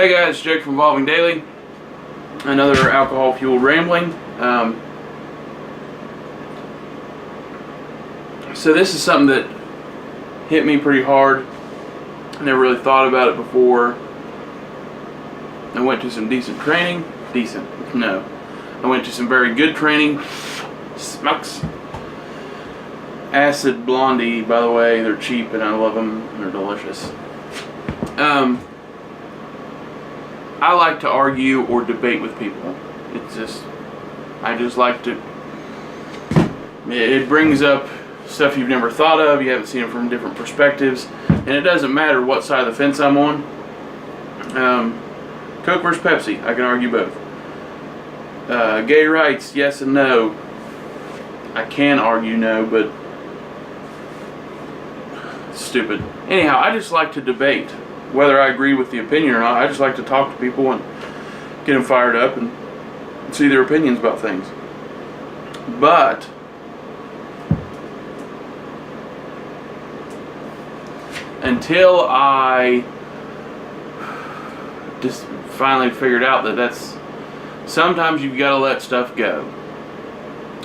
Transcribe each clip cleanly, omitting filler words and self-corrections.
Hey guys, Jake from Evolving Daily. Another alcohol-fueled rambling. So this is something that hit me pretty hard. I never really thought about it before. I went to some decent training. No. I went to some very good training. Smokes. Acid Blondie, by the way, they're cheap and I love them. They're delicious. I like to argue or debate with people. I just like to. It brings up stuff you've never thought of. You haven't seen it from different perspectives, and it doesn't matter what side of the fence I'm on. Coke versus Pepsi, I can argue both. Gay rights, yes and no. I can argue no, but it's stupid. Anyhow, I just like to debate. Whether I agree with the opinion or not, I just like to talk to people and get them fired up and see their opinions about things. But until I just finally figured out that's sometimes you've got to let stuff go.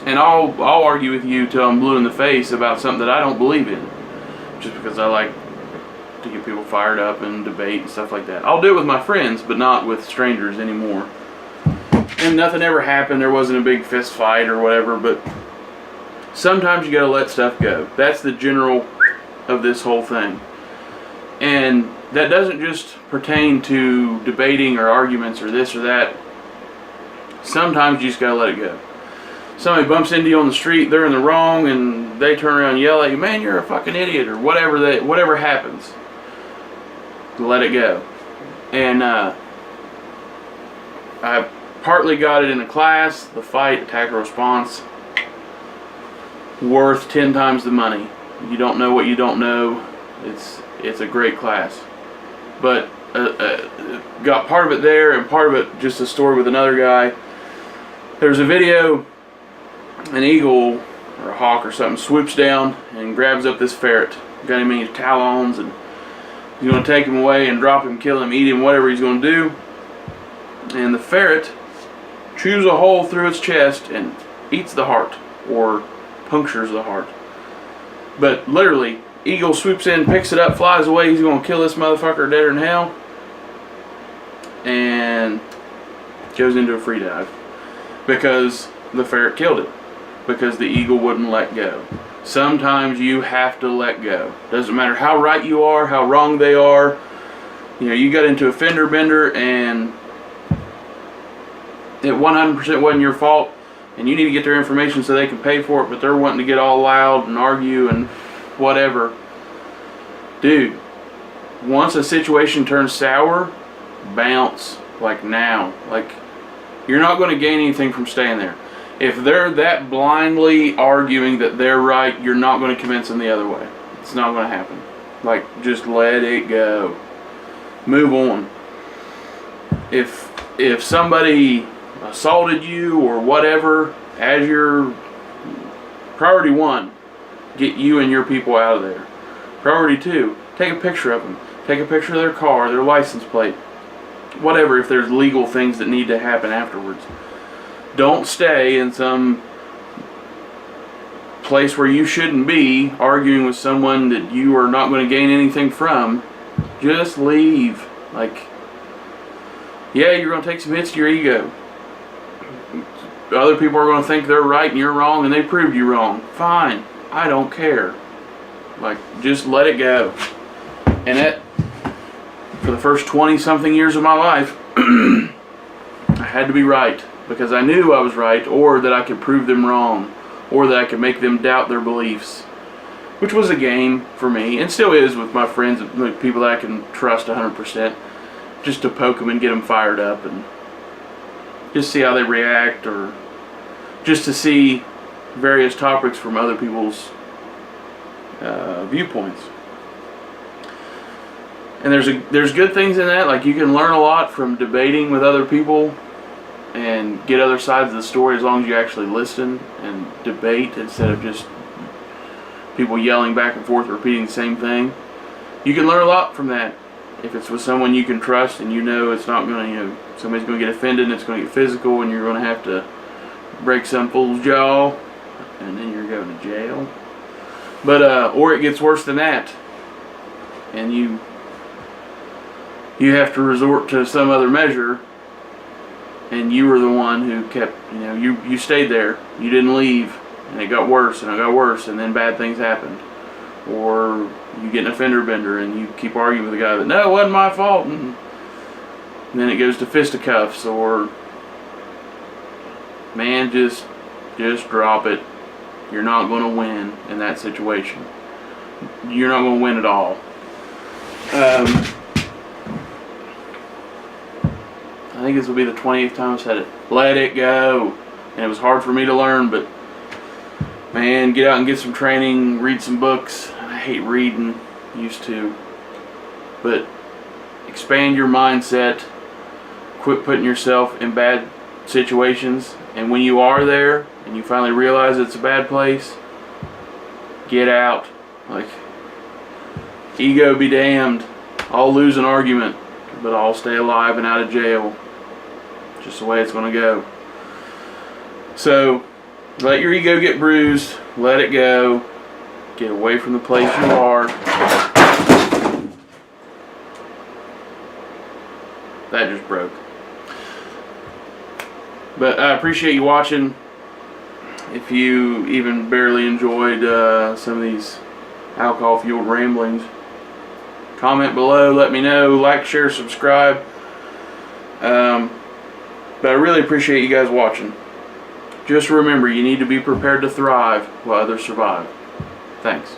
And I'll argue with you till I'm blue in the face about something that I don't believe in, just because I like to get people fired up and debate and stuff like that. I'll do it with my friends, but not with strangers anymore. And nothing ever happened. There wasn't a big fist fight or whatever, but sometimes you gotta let stuff go. That's the general of this whole thing. And that doesn't just pertain to debating or arguments or this or that. Sometimes you just gotta let it go. Somebody bumps into you on the street, they're in the wrong, and they turn around and yell at you, "Man, you're a fucking idiot," or whatever happens. Let it go. And I partly got it in a class, the fight, attack, or response, worth 10 times the money. You don't know what you don't know. It's a great class. But got part of it there, and part of it just a story with another guy. There's a video, an eagle or a hawk or something swoops down and grabs up this ferret. Got him in his talons, and he's going to take him away and drop him, kill him, eat him, whatever he's going to do. And the ferret chews a hole through its chest and eats the heart, or punctures the heart. But literally, eagle swoops in, picks it up, flies away. He's going to kill this motherfucker deader in hell, and goes into a free dive because the ferret killed it, because the eagle wouldn't let go. Sometimes you have to let go. Doesn't matter how right you are, how wrong they are. You know, you got into a fender bender and it 100% wasn't your fault, and you need to get their information so they can pay for it, but they're wanting to get all loud and argue and whatever. Dude, once a situation turns sour, bounce. Like now. Like, you're not going to gain anything from staying there. If they're that blindly arguing that they're right, you're not going to convince them the other way. It's not going to happen. Like, just let it go. Move on. If somebody assaulted you or whatever, as your priority 1, get you and your people out of there. Priority 2, take a picture of them. Take a picture of their car, their license plate. Whatever, if there's legal things that need to happen afterwards. Don't stay in some place where you shouldn't be arguing with someone that you are not going to gain anything from. Just leave. Like, yeah, you're going to take some hits to your ego. Other people are going to think they're right and you're wrong, and they proved you wrong. Fine. I don't care. Like, just let it go. And that, for the first 20-something years of my life, I had to be right. Because I knew I was right, or that I could prove them wrong, or that I could make them doubt their beliefs. Which was a game for me, and still is with my friends, like people that I can trust 100%. Just to poke them and get them fired up, and just see how they react, or just to see various topics from other people's viewpoints. And there's good things in that. Like, you can learn a lot from debating with other people and get other sides of the story, as long as you actually listen and debate instead of just people yelling back and forth repeating the same thing. You can learn a lot from that. if it's with someone you can trust and you know it's not going to, somebody's going to get offended and it's going to get physical and you're going to have to break some fool's jaw and then you're going to jail. But, or it gets worse than that and you have to resort to some other measure and you were the one who kept, you stayed there, you didn't leave, and it got worse and it got worse and then bad things happened. Or you get an offender bender and you keep arguing with the guy that, no, it wasn't my fault, and then it goes to fisticuffs. Or, man, just drop it. You're not going to win in that situation. You're not going to win at all. I think this will be the 20th time I've said it. Let it go. And it was hard for me to learn, but man, get out and get some training, read some books. I hate reading, used to. But expand your mindset. Quit putting yourself in bad situations. And when you are there and you finally realize it's a bad place, get out. Like, ego be damned. I'll lose an argument, but I'll stay alive and out of jail. Just the way it's going to go. So, let your ego get bruised. Let it go. Get away from the place you are. That just broke. But I appreciate you watching. If you even barely enjoyed some of these alcohol-fueled ramblings, comment below. Let me know. Like, share, subscribe. But I really appreciate you guys watching. Just remember, you need to be prepared to thrive while others survive. Thanks.